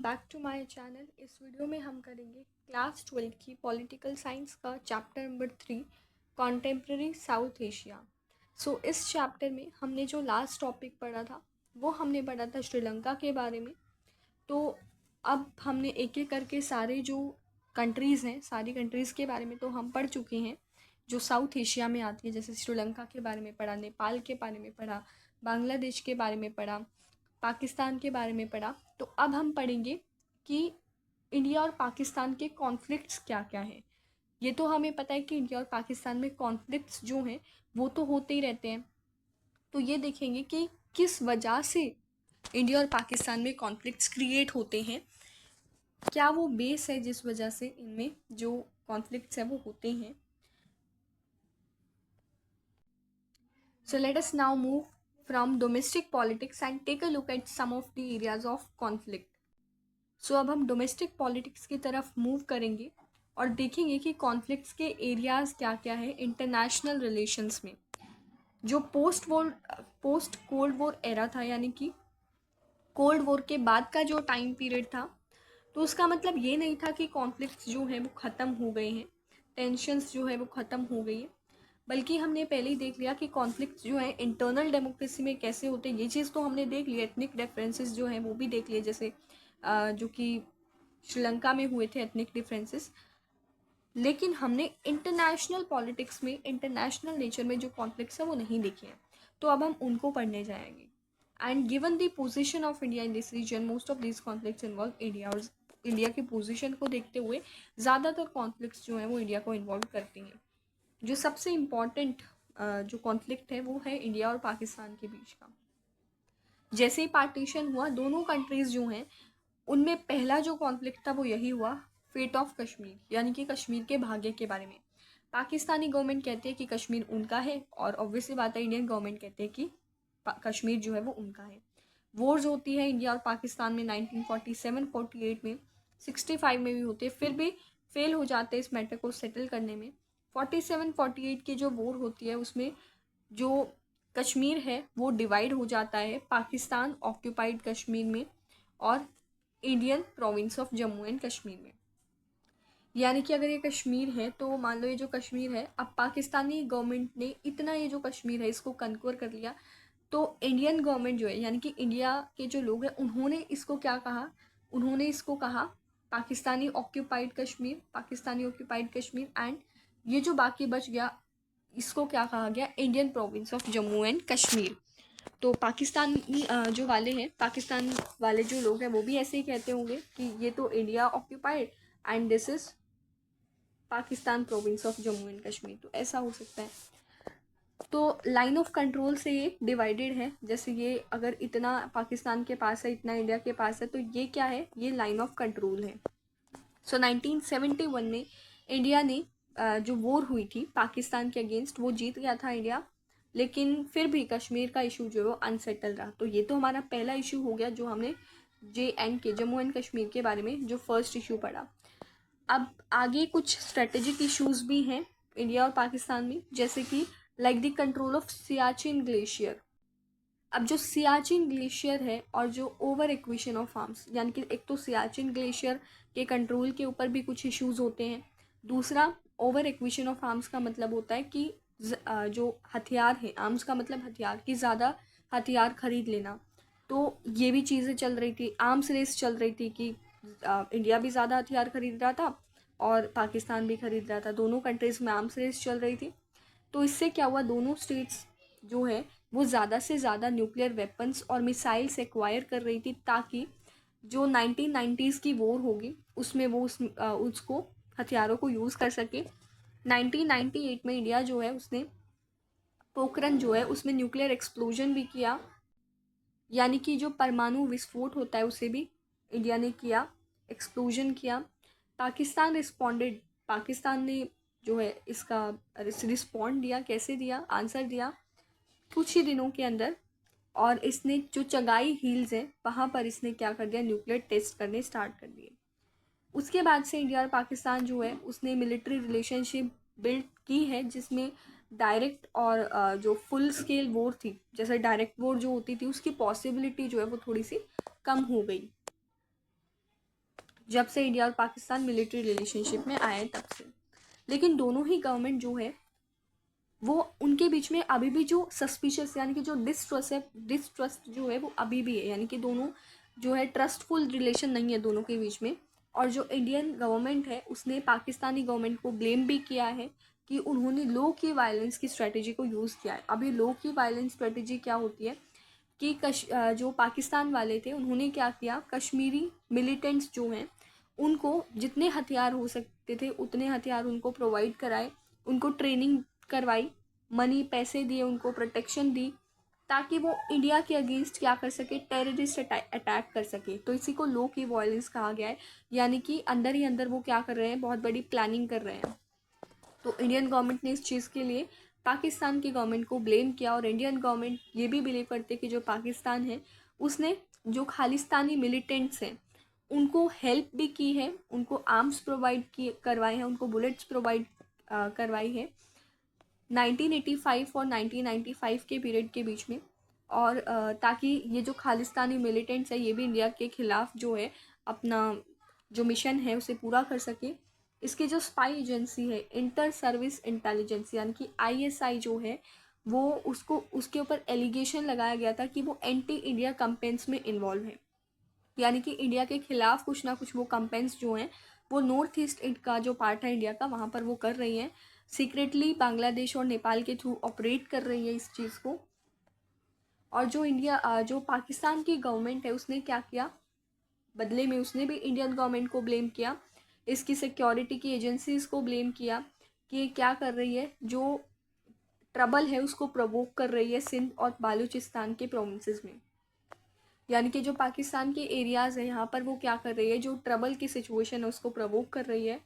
Back to my channel. इस video में हम करेंगे क्लास 12 की पॉलिटिकल साइंस का chapter number 3 contemporary South Asia. इस चैप्टर में हमने जो लास्ट टॉपिक पढ़ा था वो हमने पढ़ा था श्रीलंका के बारे में। तो अब हमने एक एक करके सारे जो कंट्रीज़ हैं, सारी कंट्रीज़ के बारे में तो हम पढ़ चुके हैं जो साउथ एशिया में आती है। जैसे श्रीलंका के बारे में पढ़ा, नेपाल के बारे में पढ़ा, बांग्लादेश के बारे में पढ़ा, पाकिस्तान के बारे में पढ़ा। तो अब हम पढ़ेंगे कि इंडिया और पाकिस्तान के कॉन्फ्लिक्ट्स क्या क्या हैं। ये तो हमें पता है कि इंडिया और पाकिस्तान में कॉन्फ्लिक्ट्स जो हैं वो तो होते ही रहते हैं। तो ये देखेंगे कि किस वजह से इंडिया और पाकिस्तान में कॉन्फ्लिक्ट्स क्रिएट होते हैं, क्या वो बेस है जिस वजह से इनमें जो कॉन्फ्लिक्ट्स हैं वो होते हैं। So let us now move from domestic politics and take a look at some of the areas of conflict. अब हम डोमेस्टिक पॉलिटिक्स की तरफ मूव करेंगे और देखेंगे कि कॉन्फ्लिक्ट्स के एरियाज़ क्या क्या है इंटरनेशनल रिलेशंस में। जो पोस्ट कोल्ड वॉर एरा था, यानी कि कोल्ड वॉर के बाद का जो टाइम पीरियड था, तो उसका मतलब ये नहीं था कि कॉन्फ्लिक्ट्स जो हैं वो ख़त्म हो गए हैं, टेंशन्स जो है वो ख़त्म हो गई है, बल्कि हमने पहले ही देख लिया कि कॉन्फ्लिक्ट्स जो है इंटरनल डेमोक्रेसी में कैसे होते हैं। ये चीज़ तो हमने देख ली, एथनिक डिफरेंसेस जो हैं वो भी देख लिए, जैसे जो कि श्रीलंका में हुए थे एथनिक डिफरेंसेस। लेकिन हमने इंटरनेशनल पॉलिटिक्स में, इंटरनेशनल नेचर में जो कॉन्फ्लिक्ट्स हैं वो नहीं देखे हैं। तो अब हम उनको पढ़ने जाएंगे। And given the position of India in this region, most of this conflicts involve India. और इंडिया की पोजीशन को देखते हुए ज़्यादातर कॉन्फ्लिक्ट्स जो हैं वो इंडिया को इन्वॉल्व करती हैं। जो सबसे इम्पॉर्टेंट जो कॉन्फ्लिक्ट है वो है इंडिया और पाकिस्तान के बीच का। जैसे ही पार्टीशन हुआ, दोनों कंट्रीज़ जो हैं उनमें पहला जो कॉन्फ्लिक्ट था वो यही हुआ, फेट ऑफ कश्मीर, यानी कि कश्मीर के भाग्य के बारे में। पाकिस्तानी गवर्नमेंट कहती है कि कश्मीर उनका है, और ऑब्वियसली बात है इंडियन गवर्नमेंट कहते हैं कि कश्मीर जो है वो उनका है। वॉर्स होती है इंडिया और पाकिस्तान में 1947-48 में, 65 में भी होते हैं, फिर भी फेल हो जाते हैं इस मैटर को सेटल करने में। 47-48 की जो वॉर होती है उसमें जो कश्मीर है वो डिवाइड हो जाता है पाकिस्तान ऑक्यूपाइड कश्मीर में और Indian province of Jammu and Kashmir में। यानी कि अगर ये कश्मीर है तो मान लो ये जो कश्मीर है, अब पाकिस्तानी गवर्नमेंट ने इतना ये जो कश्मीर है इसको कन्क्वर कर लिया, तो इंडियन गवर्नमेंट जो है, यानी कि इंडिया के जो लोग हैं, उन्होंने इसको क्या कहा, उन्होंने इसको कहा Pakistani occupied Kashmir, Pakistani occupied Kashmir. And ये जो बाकी बच गया इसको क्या कहा गया, Indian province of Jammu and Kashmir. तो पाकिस्तानी जो वाले हैं, पाकिस्तान वाले जो लोग हैं वो भी ऐसे ही कहते होंगे कि ये तो India occupied and this is Pakistan province of Jammu and Kashmir. तो ऐसा हो सकता है। तो लाइन ऑफ कंट्रोल से ये डिवाइडेड है। जैसे ये अगर इतना पाकिस्तान के पास है, इतना इंडिया के पास है, तो ये क्या है, ये लाइन ऑफ कंट्रोल है। 1971 में इंडिया ने जो वॉर हुई थी पाकिस्तान के अगेंस्ट, वो जीत गया था इंडिया, लेकिन फिर भी कश्मीर का इशू जो है वो अनसेटल रहा। तो ये तो हमारा पहला इशू हो गया जो हमने JNK, जम्मू एंड कश्मीर के बारे में जो फर्स्ट इशू पढ़ा। अब आगे कुछ स्ट्रेटेजिक इश्यूज भी हैं इंडिया और पाकिस्तान में, जैसे कि like the control of Siachen glacier. अब जो सियाचिन ग्लेशियर है और जो ओवर एक्विशन ऑफ आर्म्स, यानी कि एक तो सियाचिन ग्लेशियर के कंट्रोल के ऊपर भी कुछ इश्यूज होते हैं। दूसरा, ओवर एक्विशन ऑफ आर्म्स का मतलब होता है कि जो हथियार है, आर्म्स का मतलब हथियार, की ज़्यादा हथियार खरीद लेना। तो ये भी चीज़ें चल रही थी, आर्म्स रेस चल रही थी कि इंडिया भी ज़्यादा हथियार खरीद रहा था और पाकिस्तान भी खरीद रहा था, दोनों कंट्रीज़ में आर्म्स रेस चल रही थी। तो इससे क्या हुआ, दोनों स्टेट्स जो है वो ज़्यादा से ज़्यादा न्यूक्लियर वेपन्स और मिसाइल्स एक्वायर कर रही थी, ताकि जो 1990s की वॉर होगी उसमें वो उसको हथियारों को यूज़ कर सके। 1998 में इंडिया जो है उसने पोखरन जो है उसमें न्यूक्लियर एक्सप्लोजन भी किया, यानी कि जो परमाणु विस्फोट होता है उसे भी इंडिया ने किया, एक्सप्लोजन किया। पाकिस्तान रिस्पॉन्डेड, पाकिस्तान ने जो है इसका रिस्पॉन्ड दिया, कैसे दिया, आंसर दिया कुछ ही दिनों के अंदर। और इसने जो चगाई हिल्स है वहाँ पर इसने क्या कर दिया, न्यूक्लियर टेस्ट करने स्टार्ट कर दिए। उसके बाद से इंडिया और पाकिस्तान जो है उसने मिलिट्री रिलेशनशिप बिल्ड की है, जिसमें डायरेक्ट और जो फुल स्केल वॉर थी, जैसे डायरेक्ट वॉर जो होती थी उसकी पॉसिबिलिटी जो है वो थोड़ी सी कम हो गई। जब से इंडिया और पाकिस्तान मिलिट्री रिलेशनशिप में आए तब से। लेकिन दोनों ही गवर्नमेंट जो है वो उनके बीच में अभी भी जो सस्पिशियस यानी कि जो डिस्ट्रस्ट जो है वो अभी भी है, यानी कि दोनों जो है ट्रस्टफुल रिलेशन नहीं है दोनों के बीच में। और जो इंडियन गवर्नमेंट है उसने पाकिस्तानी गवर्नमेंट को ब्लेम भी किया है कि उन्होंने लो की वायलेंस की स्ट्रेटेजी को यूज़ किया है। अभी लो की वायलेंस स्ट्रेटेजी क्या होती है कि जो पाकिस्तान वाले थे उन्होंने क्या किया, कश्मीरी मिलिटेंट्स जो हैं उनको जितने हथियार हो सकते थे उतने हथियार उनको प्रोवाइड कराए, उनको ट्रेनिंग करवाई, मनी पैसे दिए, उनको प्रोटेक्शन दी, ताकि वो इंडिया के अगेंस्ट क्या कर सके, टेररिस्ट अटैक कर सके। तो इसी को लो की वायलेंस कहा गया है, यानी कि अंदर ही अंदर वो क्या कर रहे हैं, बहुत बड़ी प्लानिंग कर रहे हैं। तो इंडियन गवर्नमेंट ने इस चीज़ के लिए पाकिस्तान की गवर्नमेंट को ब्लेम किया। और इंडियन गवर्नमेंट ये भी बिलीव करते कि जो पाकिस्तान है उसने जो खालिस्तानी मिलिटेंट्स हैं उनको हेल्प भी की है, उनको आर्म्स प्रोवाइड किए करवाए हैं, उनको बुलेट्स प्रोवाइड करवाई है 1985 और 1995 के पीरियड के बीच में। और ताकि ये जो खालिस्तानी मिलिटेंट्स है ये भी इंडिया के खिलाफ जो है अपना जो मिशन है उसे पूरा कर सके। इसकी जो स्पाई एजेंसी है इंटर सर्विस इंटेलिजेंस यानी कि ISI जो है वो उसको उसके ऊपर एलिगेशन लगाया गया था कि वो एंटी इंडिया कैंपेन्स में इन्वॉल्व है, यानी कि इंडिया के खिलाफ कुछ ना कुछ वो कैंपेन्स जो हैं वो नॉर्थ ईस्ट का जो पार्ट है इंडिया का वहाँ पर वो कर रही हैं, सीक्रेटली बांग्लादेश और नेपाल के थ्रू ऑपरेट कर रही है इस चीज़ को। और जो पाकिस्तान की गवर्नमेंट है उसने क्या किया, बदले में उसने भी इंडियन गवर्नमेंट को ब्लेम किया, इसकी सिक्योरिटी की एजेंसीज को ब्लेम किया कि ये क्या कर रही है, जो ट्रबल है उसको प्रवोक कर रही है सिंध और बालूचिस्तान के प्रोविंसेस में। यानी कि जो पाकिस्तान के एरियाज़ हैं यहाँ पर वो क्या कर रही है, जो ट्रबल की सिचुएशन है उसको प्रवोक कर रही है।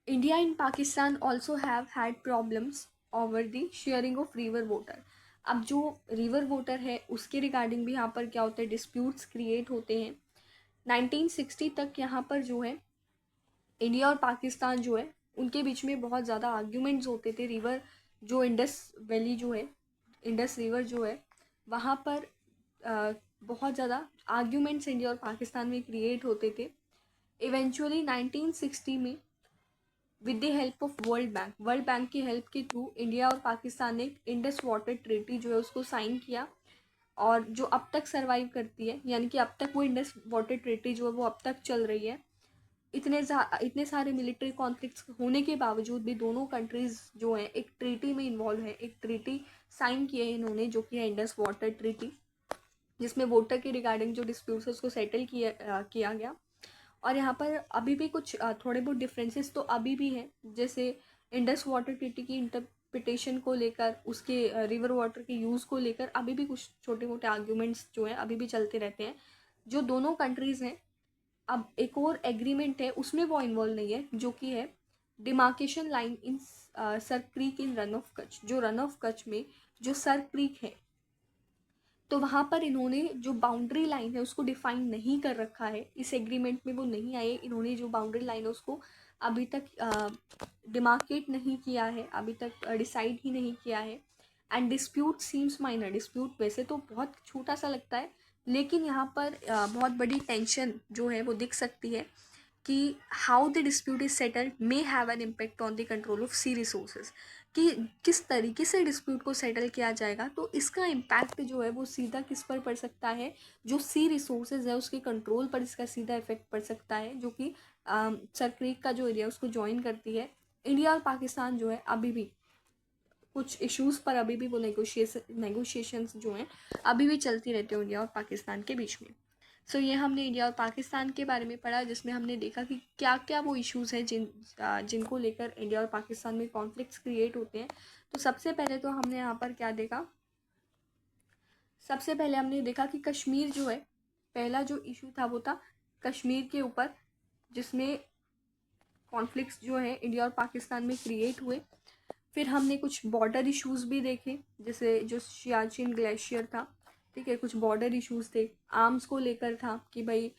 India and Pakistan also have had problems over the sharing of river water. अब जो रिवर वाटर है उसके रिगार्डिंग भी यहाँ पर क्या होता है, डिस्प्यूट्स क्रिएट होते हैं। 1960 तक यहाँ पर जो है इंडिया और पाकिस्तान जो है उनके बीच में बहुत ज़्यादा आर्ग्यूमेंट्स होते थे। रिवर जो इंडस वैली जो है, इंडस रिवर जो है वहाँ पर बहुत ज़्यादा आर्ग्यूमेंट्स इंडिया और पाकिस्तान में क्रिएट होते थे। इवेंचुअली 1960 में with the help of world bank की हेल्प के थ्रू इंडिया और पाकिस्तान ने इंडस वाटर ट्रीटी जो है उसको साइन किया, और जो अब तक सर्वाइव करती है, यानी कि अब तक वो इंडस वाटर ट्रीटी जो है वो अब तक चल रही है। इतने सारे मिलिट्री कॉन्फ्लिक्ट्स होने के बावजूद भी दोनों कंट्रीज़ जो हैं एक ट्रीटी में इन्वॉल्व है, एक ट्रीटी साइन किए हैं इन्होंने जो कि है इंडस वाटर ट्रीटी, जिसमें वाटर के रिगार्डिंग जो डिस्प्यूट्स है उसको सेटल किया गया। और यहाँ पर अभी भी कुछ थोड़े बहुत डिफरेंसेस तो अभी भी हैं, जैसे इंडस वाटर ट्रीटी की इंटरप्रिटेशन को लेकर, उसके रिवर वाटर के यूज़ को लेकर अभी भी कुछ छोटे मोटे आर्ग्यूमेंट्स जो हैं अभी भी चलते रहते हैं। जो दोनों कंट्रीज़ हैं, अब एक और एग्रीमेंट है उसमें वो इन्वॉल्व नहीं है, जो कि है demarcation line in sir creek in run of Kutch. जो रन ऑफ कच्छ में जो सर क्रीक है तो वहाँ पर इन्होंने जो बाउंड्री लाइन है उसको डिफाइन नहीं कर रखा है, इस एग्रीमेंट में वो नहीं आए। इन्होंने जो बाउंड्री लाइन है उसको अभी तक डिमार्केट नहीं किया है, अभी तक डिसाइड ही नहीं किया है। And dispute seems minor, dispute वैसे तो बहुत छोटा सा लगता है, लेकिन यहाँ पर बहुत बड़ी टेंशन जो है वो दिख सकती है कि how the dispute is settled may have an impact on the control of sea resources, कि किस तरीके से डिस्प्यूट को सेटल किया जाएगा तो इसका इम्पैक्ट जो है वो सीधा किस पर पड़ सकता है, जो सी रिसोर्सेज है उसके कंट्रोल पर इसका सीधा इफेक्ट पड़ सकता है, जो कि सर क्रीक का जो एरिया है उसको ज्वाइन करती है। इंडिया और पाकिस्तान जो है अभी भी कुछ इश्यूज़ पर अभी भी वो नेगोशिएशंस जो हैं अभी भी चलती रहती है इंडिया और पाकिस्तान के बीच में। सो ये हमने इंडिया और पाकिस्तान के बारे में पढ़ा, जिसमें हमने देखा कि क्या क्या वो इश्यूज़ हैं जिनको लेकर इंडिया और पाकिस्तान में कॉन्फ्लिक्ट्स क्रिएट होते हैं। तो सबसे पहले तो हमने यहाँ पर क्या देखा, सबसे पहले हमने देखा कि कश्मीर जो है, पहला जो इशू था वो था कश्मीर के ऊपर, जिसमें कॉन्फ्लिक्ट्स जो है इंडिया और पाकिस्तान में क्रिएट हुए। फिर हमने कुछ बॉर्डर इश्यूज़ भी देखे, जैसे जो सियाचिन ग्लेशियर था, ठीक है, कुछ बॉर्डर इश्यूज़ थे, आर्म्स को लेकर था कि भाई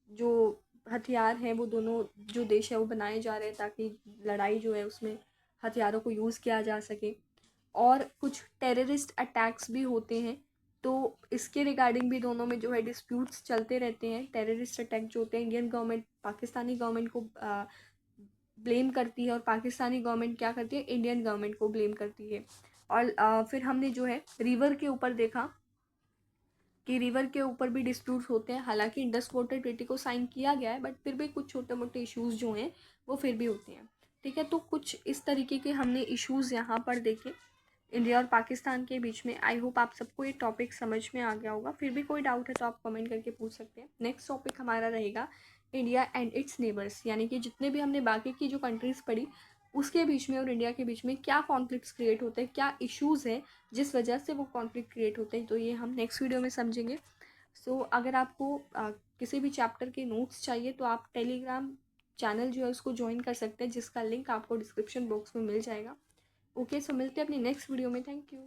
जो हथियार हैं वो दोनों जो देश है वो बनाए जा रहे हैं ताकि लड़ाई जो है उसमें हथियारों को यूज़ किया जा सके। और कुछ टेररिस्ट अटैक्स भी होते हैं तो इसके रिगार्डिंग भी दोनों में जो है डिस्प्यूट्स चलते रहते हैं। टेररिस्ट अटैक जो होते हैं, इंडियन गवर्नमेंट पाकिस्तानी गवर्नमेंट को ब्लेम करती है और पाकिस्तानी गवर्नमेंट क्या करती है, इंडियन गवर्नमेंट को ब्लेम करती है। और फिर हमने जो है रिवर के ऊपर देखा कि रिवर के ऊपर भी डिस्प्यूट्स होते हैं। हालांकि इंडस वाटर ट्रीटी को साइन किया गया है, बट फिर भी कुछ छोटे मोटे इश्यूज़ जो हैं वो फिर भी होते हैं। ठीक है, तो कुछ इस तरीके के हमने इश्यूज़ यहाँ पर देखे इंडिया और पाकिस्तान के बीच में। आई होप आप सबको ये टॉपिक समझ में आ गया होगा। फिर भी कोई डाउट है तो आप कमेंट करके पूछ सकते हैं। नेक्स्ट टॉपिक हमारा रहेगा इंडिया एंड इट्स नेबर्स, यानी कि जितने भी हमने बाकी की जो कंट्रीज़ पढ़ी उसके बीच में और इंडिया के बीच में क्या कॉन्फ्लिक्ट्स क्रिएट होते हैं, क्या इश्यूज़ हैं जिस वजह से वो कॉन्फ्लिक्ट क्रिएट होते हैं, तो ये हम नेक्स्ट वीडियो में समझेंगे। सो अगर आपको किसी भी चैप्टर के नोट्स चाहिए तो आप टेलीग्राम चैनल जो है उसको ज्वाइन कर सकते हैं, जिसका लिंक आपको डिस्क्रिप्शन बॉक्स में मिल जाएगा। ओके, सो मिलते हैं अपनी नेक्स्ट वीडियो में। Thank you.